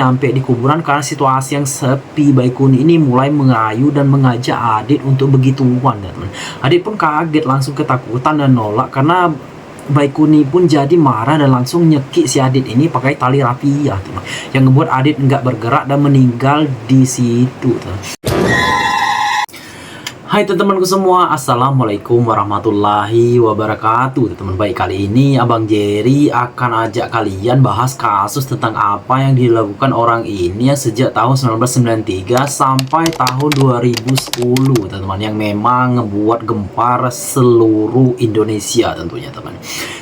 nyampe di kuburan karena situasi yang sepi, Baikuni ini mulai merayu dan mengajak Adit untuk begituan, teman. Adit pun kaget, langsung ketakutan dan nolak karena Baikuni pun jadi marah dan langsung nyekik si Adit ini pakai tali rapiah, teman. Yang ngebuat Adit nggak bergerak dan meninggal di situ, teman. Hai teman-temanku semua, assalamualaikum warahmatullahi wabarakatuh. Teman baik, kali ini Abang Jerry akan ajak kalian bahas kasus tentang apa yang dilakukan orang ini sejak tahun 1993 sampai tahun 2010, teman-teman, yang memang ngebuat gempar seluruh Indonesia tentunya, teman.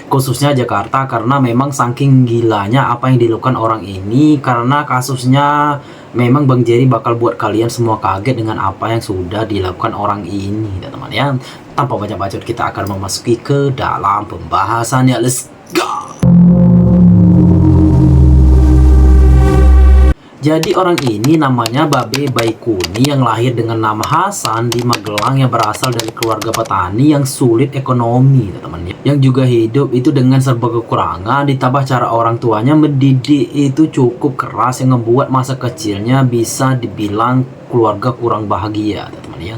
Khususnya Jakarta, karena memang saking gilanya apa yang dilakukan orang ini. Karena kasusnya memang Bang Jerry bakal buat kalian semua kaget dengan apa yang sudah dilakukan orang ini, teman-teman ya. Tanpa banyak bacot, kita akan memasuki ke dalam pembahasannya. Let's go. Jadi orang ini namanya Babe Baikuni yang lahir dengan nama Hasan di Magelang, yang berasal dari keluarga petani yang sulit ekonomi, teman-teman. Yang juga hidup itu dengan serba kekurangan, ditambah cara orang tuanya mendidik itu cukup keras yang membuat masa kecilnya bisa dibilang keluarga kurang bahagia, teman-teman ya.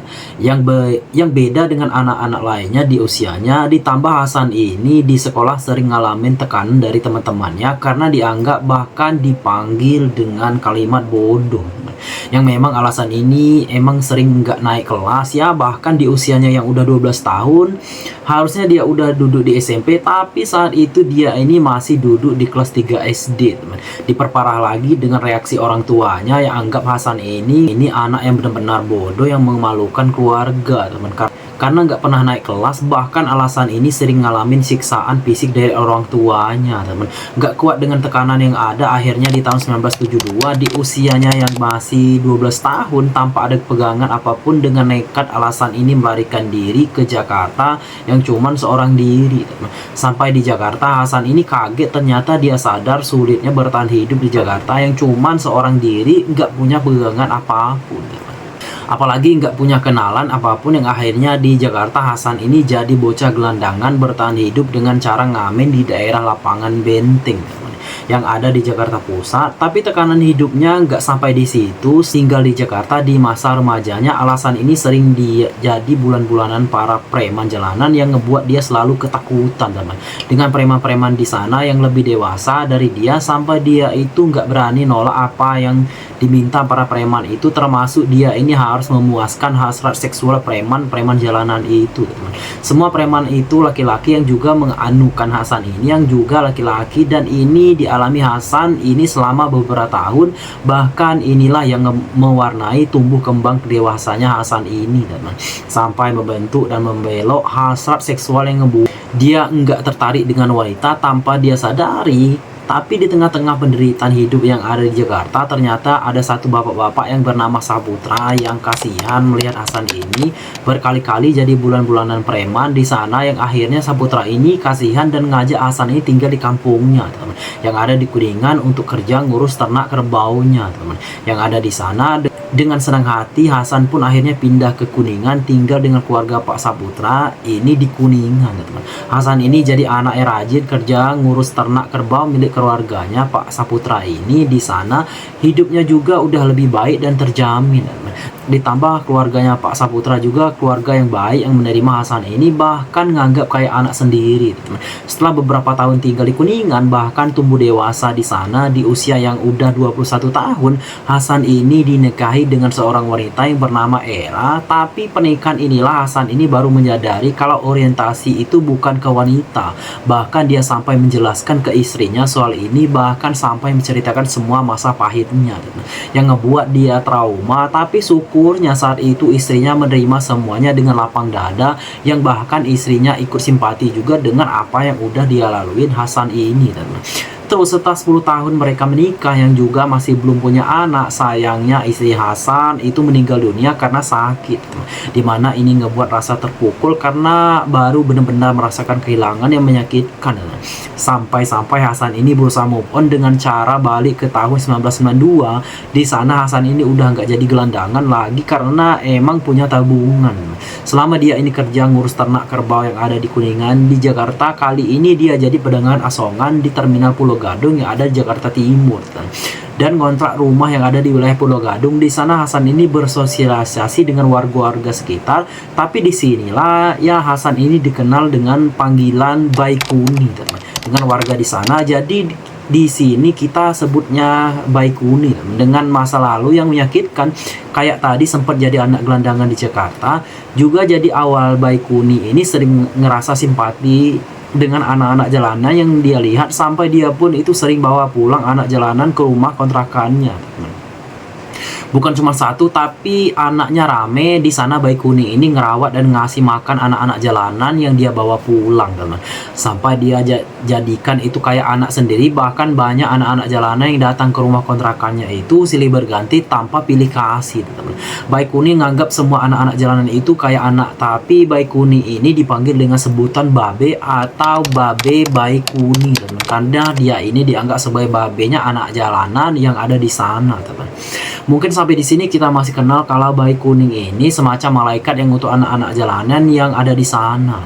Yang beda dengan anak-anak lainnya di usianya, ditambah Hasan ini di sekolah sering ngalamin tekanan dari teman-temannya karena dianggap bahkan dipanggil dengan kalimat bodoh. Yang memang alasan ini emang sering nggak naik kelas ya, bahkan di usianya yang udah 12 tahun harusnya dia udah duduk di SMP, tapi saat itu dia ini masih duduk di kelas 3 SD, teman. Diperparah lagi dengan reaksi orang tuanya yang anggap Hasan ini anak yang benar-benar bodoh yang memalukan keluarga, teman. Karena nggak pernah naik kelas, bahkan alasan ini sering ngalamin siksaan fisik dari orang tuanya, teman. Nggak kuat dengan tekanan yang ada, akhirnya di tahun 1972 di usianya yang masih 12 tahun tanpa ada pegangan apapun, dengan nekat alasan ini melarikan diri ke Jakarta yang cuman seorang diri, teman. Sampai di Jakarta, Hasan ini kaget, ternyata dia sadar sulitnya bertahan hidup di Jakarta yang cuman seorang diri, nggak punya pegangan apapun, teman. Apalagi nggak punya kenalan apapun, yang akhirnya di Jakarta Hasan ini jadi bocah gelandangan bertahan hidup dengan cara ngamen di daerah lapangan Benteng, teman, yang ada di Jakarta Pusat. Tapi tekanan hidupnya nggak sampai di situ, tinggal di Jakarta di masa remajanya. Alasan ini sering jadi bulan-bulanan para preman jalanan yang ngebuat dia selalu ketakutan, teman, dengan preman-preman di sana yang lebih dewasa dari dia, sampai dia itu nggak berani nolak apa yang diminta para preman itu, termasuk dia ini harus memuaskan hasrat seksual preman jalanan itu, teman. Semua preman itu laki-laki yang juga menganukan Hasan ini yang juga laki-laki, dan ini dialami Hasan ini selama beberapa tahun. Bahkan inilah yang mewarnai tumbuh kembang dewasanya Hasan ini, teman, sampai membentuk dan membelok hasrat seksual yang ngebuat dia enggak tertarik dengan wanita tanpa dia sadari. Tapi di tengah-tengah penderitaan hidup yang ada di Jakarta, ternyata ada satu bapak-bapak yang bernama Saputra yang kasihan melihat Hasan ini berkali-kali jadi bulan-bulanan preman di sana, yang akhirnya Saputra ini kasihan dan ngajak Hasan ini tinggal di kampungnya, teman, yang ada di Kuningan untuk kerja ngurus ternak kerbaunya, teman, yang ada di sana. Dengan senang hati, Hasan pun akhirnya pindah ke Kuningan, tinggal dengan keluarga Pak Saputra ini di Kuningan, teman. Hasan ini jadi anak yang rajin kerja ngurus ternak kerbau milik keluarganya Pak Saputra ini. Di sana hidupnya juga udah lebih baik dan terjamin, teman. Ditambah keluarganya Pak Saputra juga keluarga yang baik yang menerima Hasan ini, bahkan nganggap kayak anak sendiri, teman. Setelah beberapa tahun tinggal di Kuningan, bahkan tumbuh dewasa di sana, di usia yang udah 21 tahun, Hasan ini dinikahi dengan seorang wanita yang bernama Era. Tapi pernikahan inilah Hasan ini baru menyadari kalau orientasi itu bukan ke wanita. Bahkan dia sampai menjelaskan ke istrinya soal ini, bahkan sampai menceritakan semua masa pahitnya, teman, yang ngebuat dia trauma. Tapi syukurnya saat itu istrinya menerima semuanya dengan lapang dada, yang bahkan istrinya ikut simpati juga dengan apa yang udah dia laluin Hasan ini, teman. Terus setelah 10 tahun mereka menikah, yang juga masih belum punya anak, sayangnya istri Hasan itu meninggal dunia karena sakit, dimana ini ngebuat rasa terpukul karena baru benar-benar merasakan kehilangan yang menyakitkan. Sampai-sampai Hasan ini berusaha move on dengan cara balik ke tahun 1992. Di sana Hasan ini udah nggak jadi gelandangan lagi karena emang punya tabungan. Selama dia ini kerja ngurus ternak kerbau yang ada di Kuningan di Jakarta, kali ini dia jadi pedagang asongan di Terminal Pulau Gadung yang ada di Jakarta Timur dan ngontrak rumah yang ada di wilayah Pulau Gadung. Di sana Hasan ini bersosialisasi dengan warga-warga sekitar, tapi disinilah ya Hasan ini dikenal dengan panggilan Baikuni dengan warga di sana. Jadi di sini kita sebutnya Baikuni dengan masa lalu yang menyakitkan. Kayak tadi sempat jadi anak gelandangan di Jakarta, juga jadi awal Baikuni ini sering ngerasa simpati dengan anak-anak jalanan yang dia lihat, sampai dia pun itu sering bawa pulang anak jalanan ke rumah kontrakannya. Bukan cuma satu, tapi anaknya rame di sana. Baikuni ini ngerawat dan ngasih makan anak-anak jalanan yang dia bawa pulang, teman. Sampai dia jadikan itu kayak anak sendiri. Bahkan banyak anak-anak jalanan yang datang ke rumah kontrakannya itu silih berganti tanpa pilih kasih, teman. Baikuni nganggap semua anak-anak jalanan itu kayak anak, tapi Baikuni ini dipanggil dengan sebutan Babe atau Babe Baikuni, teman. Karena dia ini dianggap sebagai babenya anak jalanan yang ada di sana, teman. Mungkin sampai di sini kita masih kenal kalau Baikuni ini semacam malaikat yang untuk anak-anak jalanan yang ada di sana.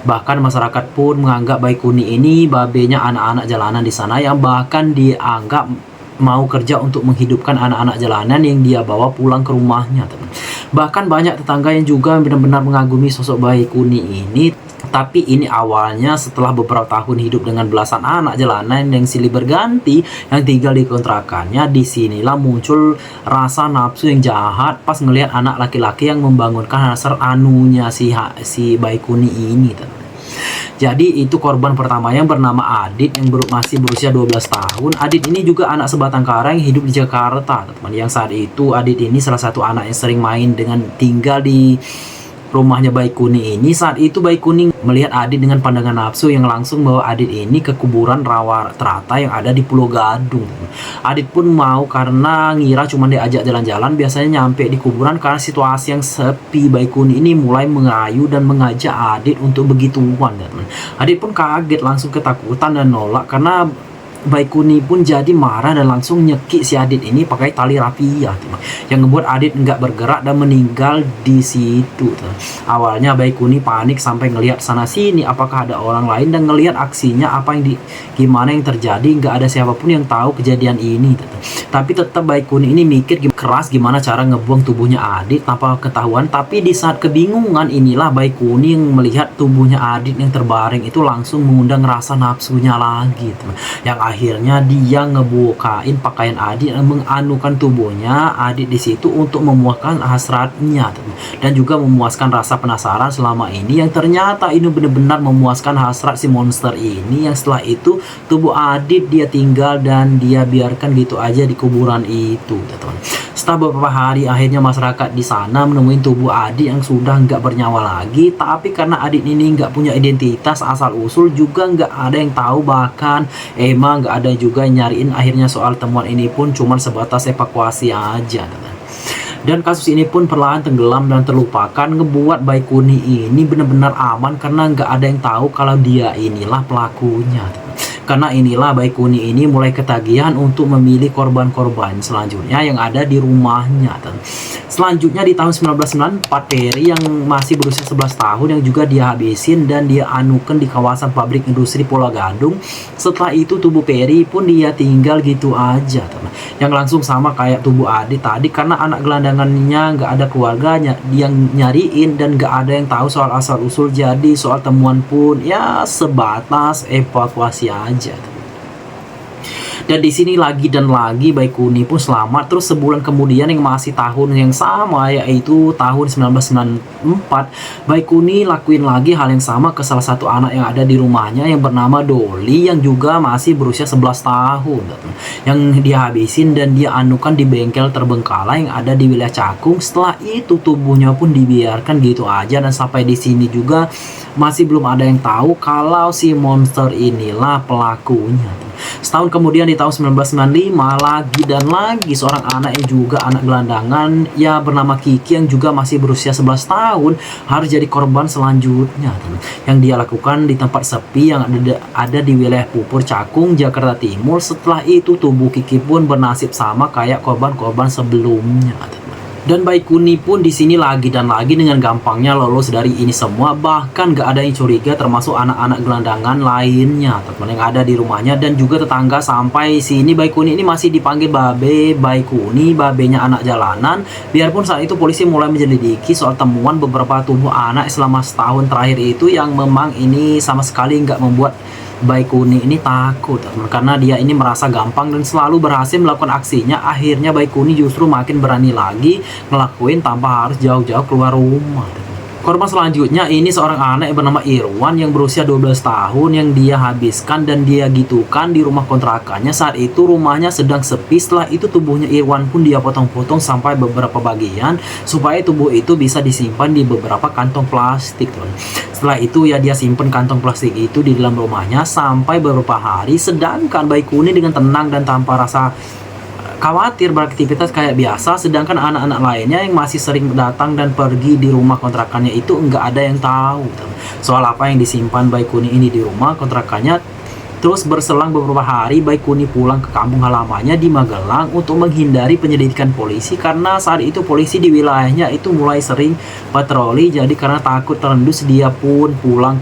Bahkan masyarakat pun menganggap Baikuni ini babenya anak-anak jalanan di sana, yang bahkan dianggap mau kerja untuk menghidupkan anak-anak jalanan yang dia bawa pulang ke rumahnya. Bahkan banyak tetangga yang juga benar-benar mengagumi sosok Baikuni ini. Tapi ini awalnya setelah beberapa tahun hidup dengan belasan anak jalanan yang silih berganti yang tinggal di kontrakannya. Disinilah muncul rasa nafsu yang jahat pas ngelihat anak laki-laki yang membangunkan hasrat anunya si Baikuni ini. Jadi itu korban pertama yang bernama Adit yang masih berusia 12 tahun. Adit ini juga anak sebatang kara yang hidup di Jakarta, teman. Yang saat itu Adit ini salah satu anak yang sering main dengan tinggal di rumahnya Baikuni ini. Saat itu Baikuni melihat Adit dengan pandangan nafsu yang langsung bawa Adit ini ke kuburan rawa terata yang ada di Pulau Gadung. Adit pun mau karena ngira cuma diajak jalan-jalan. Biasanya nyampe di kuburan karena situasi yang sepi, Baikuni ini mulai mengayu dan mengajak Adit untuk begituan. Adit pun kaget, langsung ketakutan dan nolak karena Baikuni pun jadi marah dan langsung nyekik si Adit ini pakai tali rafia, yang ngebuat Adit nggak bergerak dan meninggal di situ. Awalnya Baikuni panik sampai ngelihat sana sini apakah ada orang lain, dan ngelihat aksinya gimana yang terjadi, nggak ada siapapun yang tahu kejadian ini. Tapi tetap Baikuni ini mikir keras gimana cara ngebuang tubuhnya Adit tanpa ketahuan. Tapi di saat kebingungan inilah Baikuni yang melihat tubuhnya Adit yang terbaring itu langsung mengundang rasa nafsunya lagi, yang akhirnya dia ngebukain pakaian Adit dan menganukan tubuhnya Adit di situ untuk memuaskan hasratnya dan juga memuaskan rasa penasaran selama ini, yang ternyata ini benar-benar memuaskan hasrat si monster ini. Yang setelah itu tubuh Adit dia tinggal dan dia biarkan gitu aja di kuburan itu, teman. Setelah beberapa hari akhirnya masyarakat di sana menemukan tubuh Adit yang sudah nggak bernyawa lagi. Tapi karena Adit ini nggak punya identitas asal usul, juga nggak ada yang tahu, bahkan emang nggak ada juga yang nyariin. Akhirnya soal temuan ini pun cuma sebatas evakuasi aja, dan kasus ini pun perlahan tenggelam dan terlupakan, ngebuat Baikuni ini benar-benar aman karena nggak ada yang tahu kalau dia inilah pelakunya. Karena inilah Baikuni ini mulai ketagihan untuk memilih korban-korban selanjutnya yang ada di rumahnya. Selanjutnya di tahun 1994, Peri yang masih berusia 11 tahun yang juga dia habisin dan dia anukan di kawasan pabrik industri Pulau Gadung. Setelah itu tubuh Peri pun dia tinggal gitu aja, teman. Yang langsung sama kayak tubuh Adit tadi, karena anak gelandangannya nggak ada keluarganya yang nyariin dan nggak ada yang tahu soal asal usul. Jadi soal temuan pun ya sebatas evakuasi aja. Dan di sini lagi dan lagi Baikuni pun selamat. Terus sebulan kemudian yang masih tahun yang sama, yaitu tahun 1994, Baikuni lakuin lagi hal yang sama ke salah satu anak yang ada di rumahnya yang bernama Doli, yang juga masih berusia 11 tahun, yang dia habisin dan dia anukan di bengkel terbengkalai yang ada di wilayah Cakung. Setelah itu tubuhnya pun dibiarkan gitu aja, dan sampai di sini juga masih belum ada yang tahu kalau si monster inilah pelakunya. Setahun kemudian di tahun 1995 lagi dan lagi seorang anak yang juga anak gelandangan ya bernama Kiki yang juga masih berusia 11 tahun harus jadi korban selanjutnya, yang dia lakukan di tempat sepi yang ada di wilayah Pupur Cakung, Jakarta Timur. Setelah itu tubuh Kiki pun bernasib sama kayak korban-korban sebelumnya. Dan Bayi Kuni pun di sini lagi dan lagi dengan gampangnya lolos dari ini semua, bahkan gak ada yang curiga termasuk anak-anak gelandangan lainnya teman yang ada di rumahnya dan juga tetangga. Sampai sini Bayi Kuni ini masih dipanggil Bayi Kuni, babenya anak jalanan. Biarpun saat itu polisi mulai menyelidiki soal temuan beberapa tubuh anak selama setahun terakhir itu, yang memang ini sama sekali nggak membuat Bayi Kuni ini takut karena dia ini merasa gampang dan selalu berhasil melakukan aksinya. Akhirnya Bayi Kuni justru makin berani lagi ngelakuin tanpa harus jauh-jauh keluar rumah. Korban selanjutnya ini seorang anak yang bernama Irwan yang berusia 12 tahun yang dia habiskan dan dia gitukan di rumah kontrakannya. Saat itu rumahnya sedang sepi. Setelah itu tubuhnya Irwan pun dia potong-potong sampai beberapa bagian supaya tubuh itu bisa disimpan di beberapa kantong plastik. Setelah itu ya dia simpan kantong plastik itu di dalam rumahnya sampai beberapa hari. Sedangkan Bayi Kuni dengan tenang dan tanpa rasa khawatir beraktivitas kayak biasa, sedangkan anak-anak lainnya yang masih sering datang dan pergi di rumah kontrakannya itu nggak ada yang tahu soal apa yang disimpan Bayi Kuni ini di rumah kontrakannya. Terus berselang beberapa hari Bayi Kuni pulang ke kampung halamannya di Magelang untuk menghindari penyelidikan polisi, karena saat itu polisi di wilayahnya itu mulai sering patroli. Jadi karena takut terendus dia pun pulang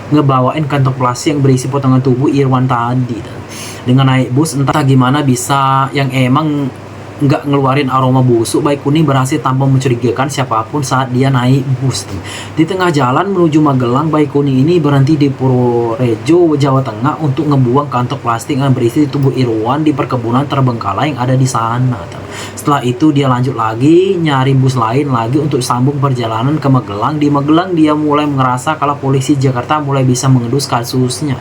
ngebawain kantong plastik yang berisi potongan tubuh Irwan tadi. Dengan naik bus entah gimana bisa yang emang nggak ngeluarin aroma busuk, Bayi Kuni berhasil tanpa mencurigakan siapapun saat dia naik bus. Di tengah jalan menuju Magelang, Bayi Kuni ini berhenti di Purworejo, Jawa Tengah untuk ngebuang kantong plastik yang berisi tubuh Irwan di perkebunan terbengkalai yang ada di sana. Setelah itu dia lanjut lagi nyari bus lain lagi untuk sambung perjalanan ke Magelang. Di Magelang dia mulai ngerasa kalau polisi Jakarta mulai bisa mengendus kasusnya.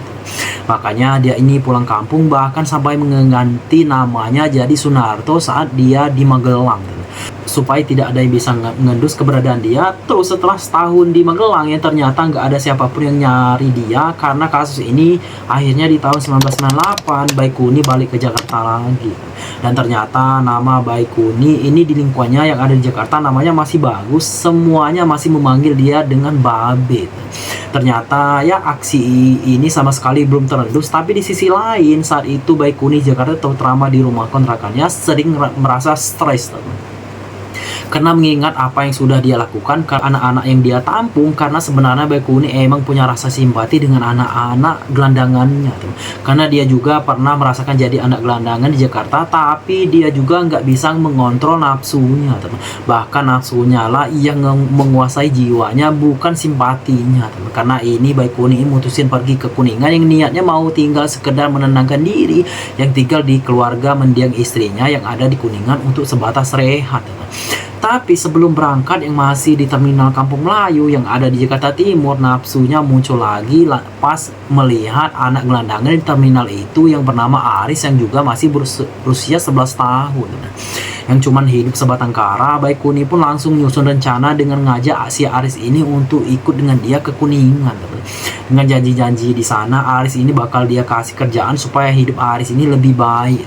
Makanya dia ini pulang kampung, bahkan sampai mengganti namanya jadi Sunarto saat dia di Magelang supaya tidak ada yang bisa mengendus keberadaan dia. Terus setelah setahun di Magelang yang ternyata nggak ada siapapun yang nyari dia, karena kasus ini akhirnya di tahun 1998 Bayi Kuni balik ke Jakarta lagi. Dan ternyata nama Bayi Kuni ini di lingkungannya yang ada di Jakarta namanya masih bagus, semuanya masih memanggil dia dengan Babe. Ternyata ya aksi ini sama sekali belum terendus. Tapi di sisi lain saat itu Bayi Kuni Jakarta terutama di rumah kontrakannya sering merasa stres karena mengingat apa yang sudah dia lakukan ke anak-anak yang dia tampung. Karena sebenarnya Bayi Kuni emang punya rasa simpati dengan anak-anak gelandangannya karena dia juga pernah merasakan jadi anak gelandangan di Jakarta. Tapi dia juga nggak bisa mengontrol nafsunya bahkan nafsunya lah yang menguasai jiwanya, bukan simpatinya karena ini Bayi Kuni mutusin pergi ke Kuningan yang niatnya mau tinggal sekedar menenangkan diri, yang tinggal di keluarga mendiang istrinya yang ada di Kuningan untuk sebatas rehat. Tapi sebelum berangkat yang masih di terminal Kampung Melayu yang ada di Jakarta Timur, nafsunya muncul lagi pas melihat anak gelandangan di terminal itu yang bernama Aris yang juga masih berusia 11 tahun yang cuman hidup sebatang kara. Bayi Kuni pun langsung nyusun rencana dengan ngajak si Aris ini untuk ikut dengan dia ke Kuningan dengan janji-janji di sana Aris ini bakal dia kasih kerjaan supaya hidup Aris ini lebih baik.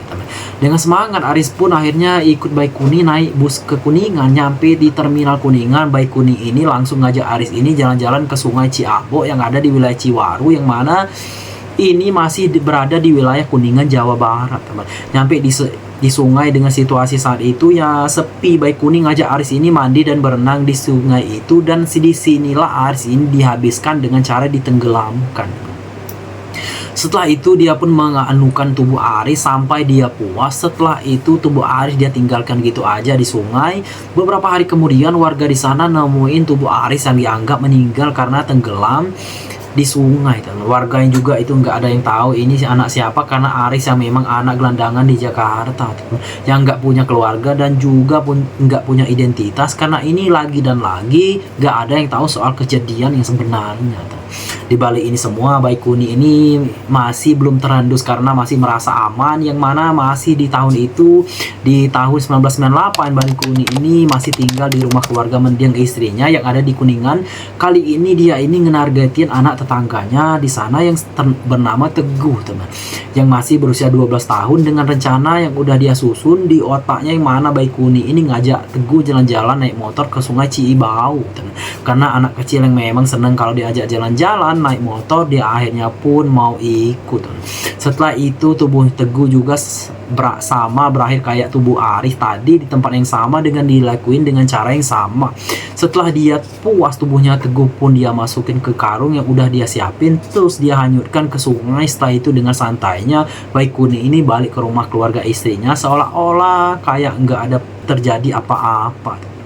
Dengan semangat Aris pun akhirnya ikut Bayi Kuni naik bus ke Kuningan. Nyampe di terminal Kuningan, Bayi Kuni ini langsung ngajak Aris ini jalan-jalan ke Sungai Ciabo yang ada di wilayah Ciwaru, yang mana ini masih berada di wilayah Kuningan, Jawa Barat teman. Nyampe di sungai dengan situasi saat itu ya sepi, Bayi Kuni ngajak Aris ini mandi dan berenang di sungai itu, dan di sinilah Aris ini dihabiskan dengan cara ditenggelamkan. Setelah itu dia pun menganukan tubuh Aris sampai dia puas. Setelah itu tubuh Aris dia tinggalkan gitu aja di sungai. Beberapa hari kemudian warga di sana nemuin tubuh Aris yang dianggap meninggal karena tenggelam di sungai. Warga yang juga itu nggak ada yang tahu ini si anak siapa, karena Aris yang memang anak gelandangan di Jakarta yang nggak punya keluarga dan juga pun nggak punya identitas. Karena ini lagi dan lagi nggak ada yang tahu soal kejadian yang sebenarnya. Di balik ini semua Bayi Kuni ini masih belum terendus karena masih merasa aman, yang mana masih di tahun itu, di tahun 1998 Bayi Kuni ini masih tinggal di rumah keluarga mendiang istrinya yang ada di Kuningan. Kali ini dia ini ngenargetin anak tetangganya di sana yang bernama Teguh teman, yang masih berusia 12 tahun dengan rencana yang udah dia susun di otaknya, yang mana Bayi Kuni ini ngajak Teguh jalan-jalan naik motor ke Sungai Ciibau teman. Karena anak kecil yang memang seneng kalau diajak jalan-jalan jalan naik motor, dia akhirnya pun mau ikut. Setelah itu tubuh Teguh juga sama berakhir kayak tubuh Arif tadi, di tempat yang sama dengan dilakuin dengan cara yang sama. Setelah dia puas, tubuhnya Teguh pun dia masukin ke karung yang udah dia siapin, terus dia hanyutkan ke sungai. Setelah itu dengan santainya Baikuni ini balik ke rumah keluarga istrinya seolah-olah kayak nggak ada terjadi apa-apa.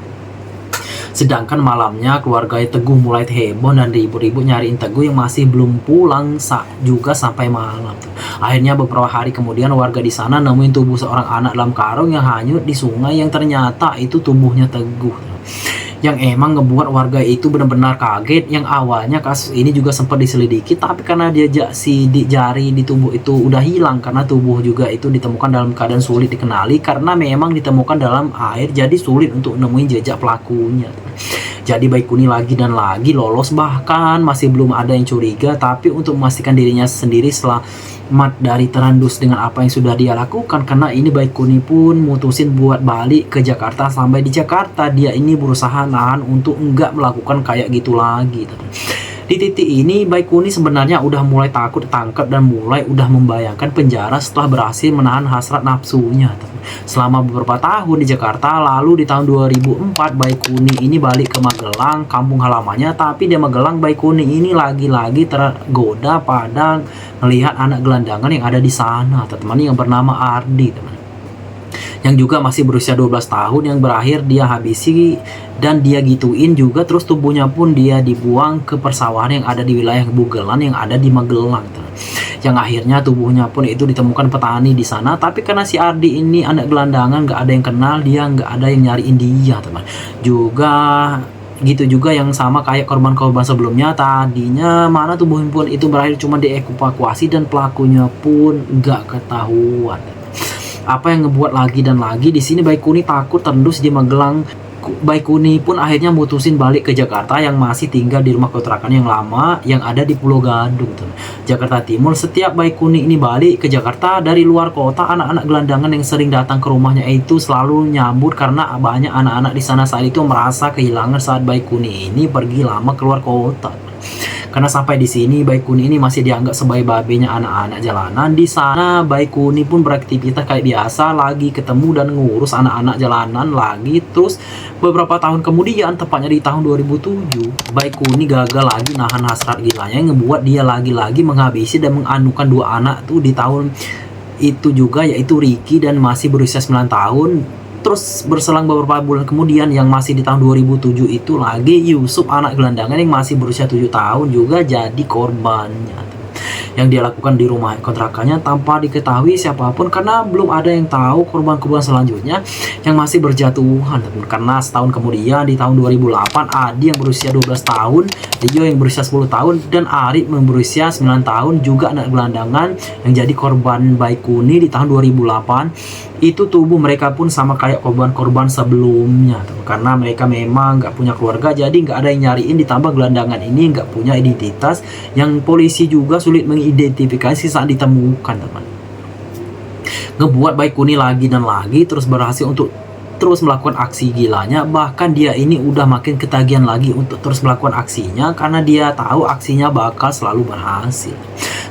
Sedangkan malamnya keluarga Teguh mulai heboh dan ribut-ribut nyariin Teguh yang masih belum pulang juga sampai malam. Akhirnya beberapa hari kemudian warga di sana nemuin tubuh seorang anak dalam karung yang hanyut di sungai, yang ternyata itu tubuhnya Teguh. Yang emang ngebuat warga itu benar-benar kaget. Yang awalnya kasus ini juga sempat diselidiki, tapi karena dia sidik jari di tubuh itu udah hilang, karena tubuh juga itu ditemukan dalam keadaan sulit dikenali karena memang ditemukan dalam air, jadi sulit untuk nemuin jejak pelakunya. Jadi Baikuni lagi dan lagi lolos, bahkan masih belum ada yang curiga. Tapi untuk memastikan dirinya sendiri selamat dari terandus dengan apa yang sudah dia lakukan, karena ini Baikuni pun mutusin buat balik ke Jakarta. Sampai di Jakarta dia ini berusaha nahan untuk enggak melakukan kayak gitu lagi. Di titik ini Baikuni sebenarnya udah mulai takut tangkap dan mulai udah membayangkan penjara setelah berhasil menahan hasrat nafsunya selama beberapa tahun di Jakarta. Lalu di tahun 2004 Baikuni ini balik ke Magelang, kampung halamannya. Tapi di Magelang Baikuni ini lagi-lagi tergoda pada melihat anak gelandangan yang ada di sana, teman, yang bernama Ardi, teman, yang juga masih berusia 12 tahun, yang berakhir dia habisi dan dia gituin juga. Terus tubuhnya pun dia dibuang ke persawahan yang ada di wilayah Bugelan yang ada di Magelang, yang akhirnya tubuhnya pun itu ditemukan petani di sana. Tapi karena si Ardi ini anak gelandangan, nggak ada yang kenal dia, nggak ada yang nyariin dia, teman. Juga gitu juga yang sama kayak korban-korban sebelumnya tadinya, mana tubuhnya pun itu berakhir cuma dievakuasi dan pelakunya pun nggak ketahuan. Apa yang ngebuat lagi dan lagi di sini Baikuni takut terendus di Magelang. Baikuni pun akhirnya mutusin balik ke Jakarta, yang masih tinggal di rumah kontrakan yang lama yang ada di Pulau Gadung, Jakarta Timur. Setiap Baikuni ini balik ke Jakarta dari luar kota, anak-anak gelandangan yang sering datang ke rumahnya itu selalu nyambut, karena banyak anak-anak di sana saat itu merasa kehilangan saat Baikuni ini pergi lama keluar kota. Karena sampai di sini Baikuni ini masih dianggap sebagai babenya anak-anak jalanan di sana. Baikuni pun beraktivitas kayak biasa, lagi ketemu dan ngurus anak-anak jalanan lagi. Terus beberapa tahun kemudian, tepatnya di tahun 2007, Baikuni gagal lagi nahan hasrat gilanya yang ngebuat dia lagi-lagi menghabisi dan menganukan dua anak tuh di tahun itu juga, yaitu Ricky dan masih berusia 9 tahun. Terus berselang beberapa bulan kemudian, yang masih di tahun 2007 itu lagi, Yusuf anak gelandangan yang masih berusia 7 tahun juga jadi korbannya, yang dia lakukan di rumah kontrakannya tanpa diketahui siapapun, karena belum ada yang tahu korban-korban selanjutnya yang masih berjatuhan. Karena setahun kemudian di tahun 2008 Adi yang berusia 12 tahun, Dio yang berusia 10 tahun, dan Arif yang berusia 9 tahun juga anak gelandangan yang jadi korban Baikuni di tahun 2008. Itu tubuh mereka pun sama kayak korban-korban sebelumnya, karena mereka memang nggak punya keluarga, jadi nggak ada yang nyariin. Ditambah gelandangan ini nggak punya identitas, yang polisi juga sulit mengidentifikasi saat ditemukan, teman. Ngebuat Baikuni lagi dan lagi terus berhasil untuk terus melakukan aksi gilanya. Bahkan dia ini udah makin ketagihan lagi untuk terus melakukan aksinya, karena dia tahu aksinya bakal selalu berhasil.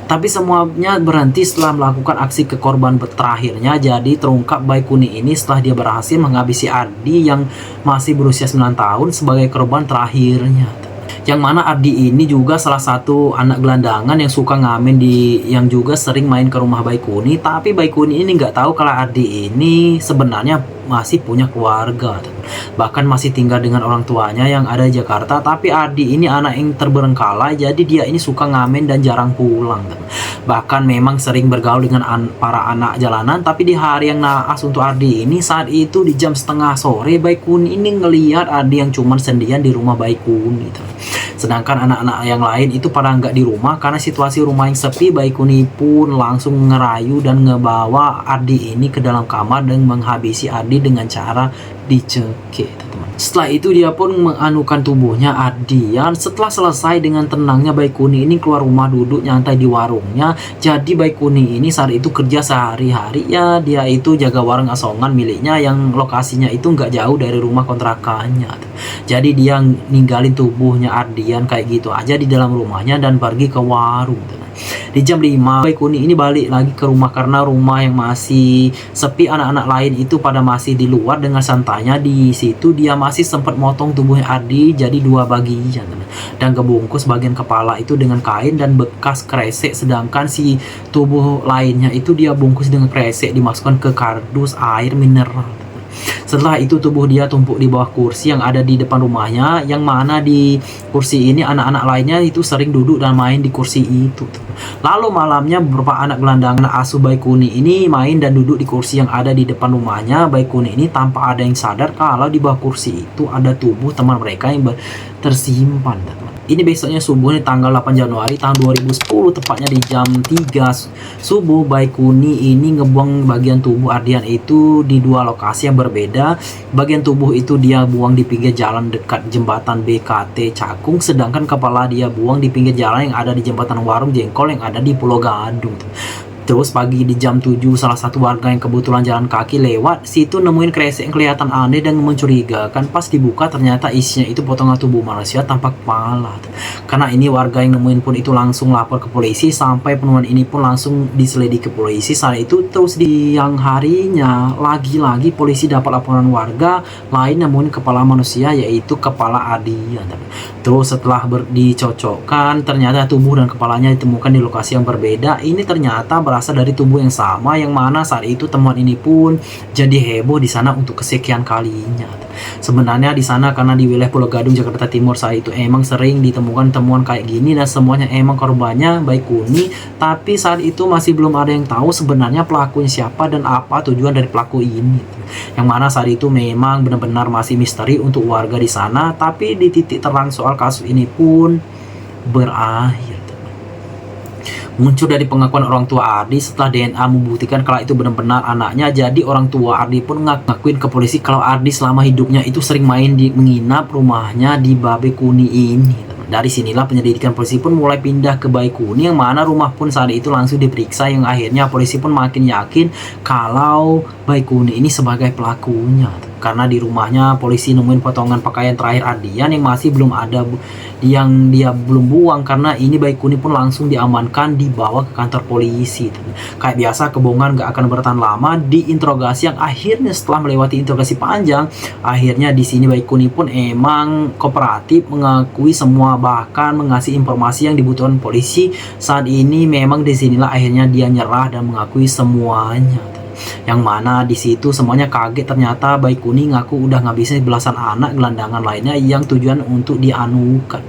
Tapi semuanya berhenti setelah melakukan aksi ke korban terakhirnya. Jadi terungkap Baikuni ini setelah dia berhasil menghabisi Ardi yang masih berusia 9 tahun sebagai korban terakhirnya. Yang mana Ardi ini juga salah satu anak gelandangan yang suka ngamen yang juga sering main ke rumah Baikuni. Tapi Baikuni ini nggak tahu kalau Ardi ini sebenarnya masih punya keluarga, bahkan masih tinggal dengan orang tuanya yang ada di Jakarta. Tapi Ardi ini anak yang terberengkalai, jadi dia ini suka ngamen dan jarang pulang. Bahkan memang sering bergaul dengan para anak jalanan. Tapi di hari yang naas untuk Ardi ini, saat itu di jam setengah sore, Baikuni ini ngelihat Ardi yang cuman sendirian di rumah Baikuni. Sedangkan anak-anak yang lain itu pada nggak di rumah. Karena situasi rumah yang sepi, Baikuni pun langsung ngerayu dan ngebawa Ardi ini ke dalam kamar dan menghabisi Ardi dengan cara dicekik, teman. Setelah itu dia pun menganukan tubuhnya Ardi. Setelah selesai dengan tenangnya, Baikuni ini keluar rumah duduk nyantai di warungnya. Jadi Baikuni ini saat itu kerja sehari-hari ya, dia itu jaga warung asongan miliknya yang lokasinya itu nggak jauh dari rumah kontrakannya. Jadi dia ninggalin tubuhnya Ardi sendirian kayak gitu aja di dalam rumahnya dan pergi ke warung. Di jam 5 Bayi Kuni ini balik lagi ke rumah karena rumah yang masih sepi, anak-anak lain itu pada masih di luar dengan santainya. Di situ dia masih sempat motong tubuhnya Ardi jadi 2 bagian dan kebungkus bagian kepala itu dengan kain dan bekas kresek, sedangkan si tubuh lainnya itu dia bungkus dengan kresek dimasukkan ke kardus air mineral. Setelah itu tubuh dia tumpuk di bawah kursi yang ada di depan rumahnya, yang mana di kursi ini anak-anak lainnya itu sering duduk dan main di kursi itu. Lalu malamnya beberapa anak gelandangan asuh Bayi Kuni ini main dan duduk di kursi yang ada di depan rumahnya. Bayi Kuni ini tanpa ada yang sadar kalau di bawah kursi itu ada tubuh teman mereka yang tersimpan. Ini besoknya subuh nih, tanggal 8 Januari tahun 2010, tepatnya di jam 3 subuh, Bayi Kuni ini ngebuang bagian tubuh Ardian itu di 2 lokasi yang berbeda. Bagian tubuh itu dia buang di pinggir jalan dekat jembatan BKT Cakung, sedangkan kepala dia buang di pinggir jalan yang ada di jembatan Warung Jengkol yang ada di Pulau Gadung. Terus pagi di jam 7, salah satu warga yang kebetulan jalan kaki lewat situ nemuin kresek yang kelihatan aneh dan mencurigakan. Pas dibuka ternyata isinya itu potongan tubuh manusia tanpa kepala. Karena ini warga yang nemuin pun itu langsung lapor ke polisi, sampai penemuan ini pun langsung diselidiki ke polisi. Saat itu terus di yang harinya lagi-lagi polisi dapat laporan warga lain nemuin kepala manusia, yaitu kepala Ardian. Terus setelah dicocokkan ternyata tubuh dan kepalanya ditemukan di lokasi yang berbeda. Ini ternyata berasal dari tubuh yang sama, yang mana saat itu temuan ini pun jadi heboh di sana untuk kesekian kalinya. Sebenarnya di sana karena di wilayah Pulau Gadung Jakarta Timur saat itu emang sering ditemukan temuan kayak gini dan semuanya emang korbannya Bayi Kuni, tapi saat itu masih belum ada yang tahu sebenarnya pelakunya siapa dan apa tujuan dari pelaku ini. Yang mana saat itu memang benar-benar masih misteri untuk warga di sana, tapi di titik terang soal kasus ini pun berakhir. Muncul dari pengakuan orang tua Ardi setelah DNA membuktikan kalau itu benar-benar anaknya. Jadi orang tua Ardi pun ngakuin ke polisi kalau Ardi selama hidupnya itu sering menginap rumahnya di Bayi Kuni ini. Dari sinilah penyelidikan polisi pun mulai pindah ke Bayi Kuni, yang mana rumah pun saat itu langsung diperiksa, yang akhirnya polisi pun makin yakin kalau Bayi Kuni ini sebagai pelakunya. Karena di rumahnya polisi nemuin potongan pakaian terakhir Ardian yang masih belum ada, yang dia belum buang. Karena ini Bayi Kuni pun langsung diamankan, dibawa ke kantor polisi. Kayak biasa kebohongan gak akan bertahan lama, diinterogasi, yang akhirnya setelah melewati interogasi panjang, akhirnya di sini Bayi Kuni pun emang kooperatif, mengakui semua, bahkan mengasih informasi yang dibutuhkan polisi. Saat ini memang disinilah akhirnya dia nyerah dan mengakui semuanya. Yang mana di situ semuanya kaget, ternyata Bayi Kuni ngaku udah ngabisin belasan anak gelandangan lainnya yang tujuan untuk dianukan.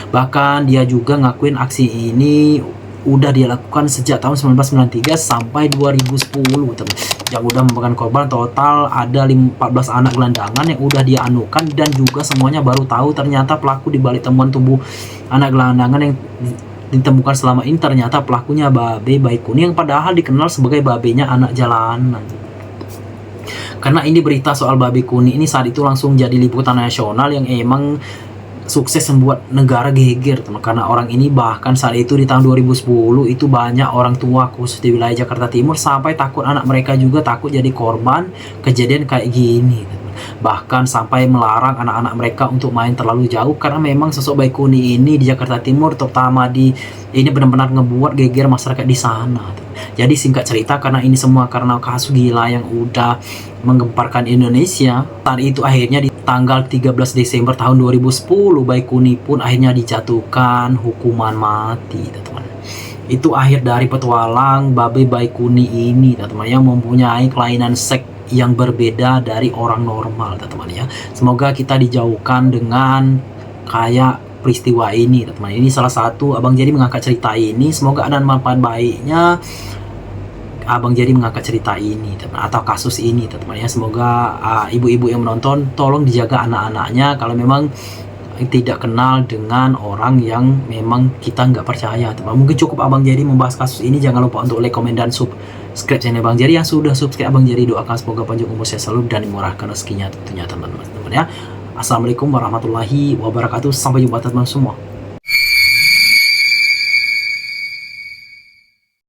Bahkan dia juga ngakuin aksi ini udah dia lakukan sejak tahun 1993 sampai 2010, yang udah memakan korban total ada 14 anak gelandangan yang udah dia anukan, dan juga semuanya baru tahu ternyata pelaku dibalik temuan tubuh anak gelandangan yang ditemukan selama ini ternyata pelakunya Bayi Kuni, yang padahal dikenal sebagai babenya anak jalanan. Karena ini berita soal Bayi Kuni ini saat itu langsung jadi liputan nasional yang emang sukses membuat negara geger, karena orang ini bahkan saat itu di tahun 2010 itu banyak orang tua khusus di wilayah Jakarta Timur sampai takut anak mereka juga takut jadi korban kejadian kayak gini. Bahkan sampai melarang anak-anak mereka untuk main terlalu jauh, karena memang sosok Bayi Kuni ini di Jakarta Timur, terutama di ini benar-benar ngebuat geger masyarakat di sana. Jadi singkat cerita, karena ini semua karena kasus gila yang udah menggemparkan Indonesia, saat itu akhirnya di tanggal 13 Desember tahun 2010 Bayi Kuni pun akhirnya dijatuhkan hukuman mati, teman-teman. Itu akhir dari petualang Bayi Kuni ini, teman-teman, yang mempunyai kelainan seks yang berbeda dari orang normal, teman-teman ya. Semoga kita dijauhkan dengan kayak peristiwa ini, teman-teman. Ini salah satu Abang Jerry mengangkat cerita ini, semoga ada manfaat baiknya Abang Jerry mengangkat cerita ini, teman, atau kasus ini, teman-teman ya. Semoga ibu-ibu yang menonton tolong dijaga anak-anaknya kalau memang tidak kenal dengan orang yang memang kita nggak percaya, teman. Mungkin cukup Abang Jerry membahas kasus ini. Jangan lupa untuk like, komen, dan subscribe channel Bang Jerry. Yang sudah subscribe Abang Jerry doakan semoga panjang umur sehat selalu dan dimurahkan rezekinya tentunya, teman-teman ya. Assalamualaikum warahmatullahi wabarakatuh. Sampai jumpa teman-teman semua.